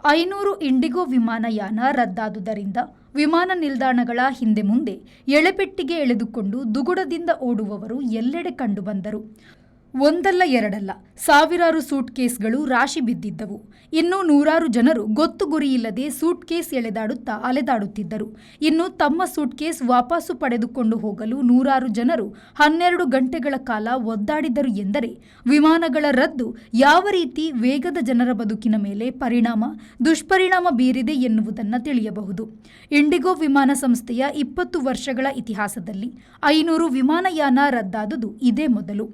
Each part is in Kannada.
500 ಇಂಡಿಗೋ ವಿಮಾನಯಾನ ರದ್ದಾದುದರಿಂದ ವಿಮಾನ ನಿಲ್ದಾಣಗಳ ಹಿಂದೆ ಮುಂದೆ ಎಳೆಪೆಟ್ಟಿಗೆ ಎಳೆದುಕೊಂಡು ದುಗುಡದಿಂದ ಓಡುವವರು ಎಲ್ಲೆಡೆ ಕಂಡುಬಂದರು. ಒಂದಲ್ಲ ಎರಡಲ್ಲ, ಸಾವಿರಾರು ಸೂಟ್ಕೇಸ್ಗಳು ರಾಶಿ ಬಿದ್ದಿದ್ದವು. ಇನ್ನು ನೂರಾರು ಜನರು ಗೊತ್ತು ಗುರಿಯಿಲ್ಲದೆ ಸೂಟ್ಕೇಸ್ ಎಳೆದಾಡುತ್ತಾ ಅಲೆದಾಡುತ್ತಿದ್ದರು. ಇನ್ನು ತಮ್ಮ ಸೂಟ್ಕೇಸ್ ವಾಪಸ್ಸು ಪಡೆದುಕೊಂಡು ಹೋಗಲು ನೂರಾರು ಜನರು 12 ಗಂಟೆಗಳ ಕಾಲ ಒದ್ದಾಡಿದರು ಎಂದರೆ ವಿಮಾನಗಳ ರದ್ದು ಯಾವ ರೀತಿ ವೇಗದ ಜನರ ಬದುಕಿನ ಮೇಲೆ ದುಷ್ಪರಿಣಾಮ ಬೀರಿದೆ ಎನ್ನುವುದನ್ನು ತಿಳಿಯಬಹುದು. ಇಂಡಿಗೋ ವಿಮಾನ ಸಂಸ್ಥೆಯ 20 ವರ್ಷಗಳ ಇತಿಹಾಸದಲ್ಲಿ 500 ವಿಮಾನಯಾನ ರದ್ದಾದುದು ಇದೇ ಮೊದಲು.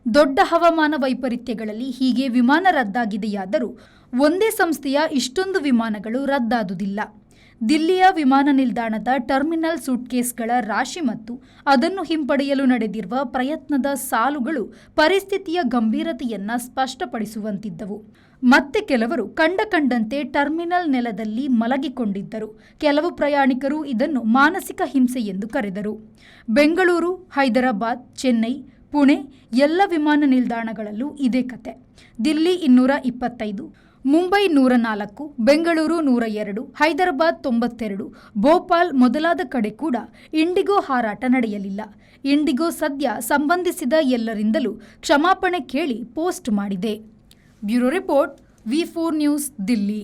ದೊಡ್ಡ ಹವಾಮಾನ ವೈಪರೀತ್ಯಗಳಲ್ಲಿ ಹೀಗೆ ವಿಮಾನ ರದ್ದಾಗಿದೆಯಾದರೂ ಒಂದೇ ಸಂಸ್ಥೆಯ ಇಷ್ಟೊಂದು ವಿಮಾನಗಳು ರದ್ದಾದುದಿಲ್ಲ. ದಿಲ್ಲಿಯ ವಿಮಾನ ನಿಲ್ದಾಣದ ಟರ್ಮಿನಲ್ ಸೂಟ್ಕೇಸ್ಗಳ ರಾಶಿ ಮತ್ತು ಅದನ್ನು ಹಿಂಪಡೆಯಲು ನಡೆದಿರುವ ಪ್ರಯತ್ನದ ಸಾಲುಗಳು ಪರಿಸ್ಥಿತಿಯ ಗಂಭೀರತೆಯನ್ನು ಸ್ಪಷ್ಟಪಡಿಸುವಂತಿದ್ದವು. ಮತ್ತೆ ಕೆಲವರು ಕಂಡಂತೆ ಟರ್ಮಿನಲ್ ನೆಲದಲ್ಲಿ ಮಲಗಿಕೊಂಡಿದ್ದರು. ಕೆಲವು ಪ್ರಯಾಣಿಕರು ಇದನ್ನು ಮಾನಸಿಕ ಹಿಂಸೆ ಎಂದು ಕರೆದರು. ಬೆಂಗಳೂರು, ಹೈದರಾಬಾದ್, ಚೆನ್ನೈ, ಪುಣೆ ಎಲ್ಲ ವಿಮಾನ ನಿಲ್ದಾಣಗಳಲ್ಲೂ ಇದೇ ಕತೆ. ದಿಲ್ಲಿ 225, ಮುಂಬೈ 104, ಬೆಂಗಳೂರು 102, ಹೈದರಾಬಾದ್ 92, ಭೋಪಾಲ್ ಮೊದಲಾದ ಕಡೆ ಕೂಡ ಇಂಡಿಗೋ ಹಾರಾಟ ನಡೆಯಲಿಲ್ಲ. ಇಂಡಿಗೋ ಸದ್ಯ ಸಂಬಂಧಿಸಿದ ಎಲ್ಲರಿಂದಲೂ ಕ್ಷಮಾಪಣೆ ಕೇಳಿ ಪೋಸ್ಟ್ ಮಾಡಿದೆ. Bureau report, V4 news, Delhi.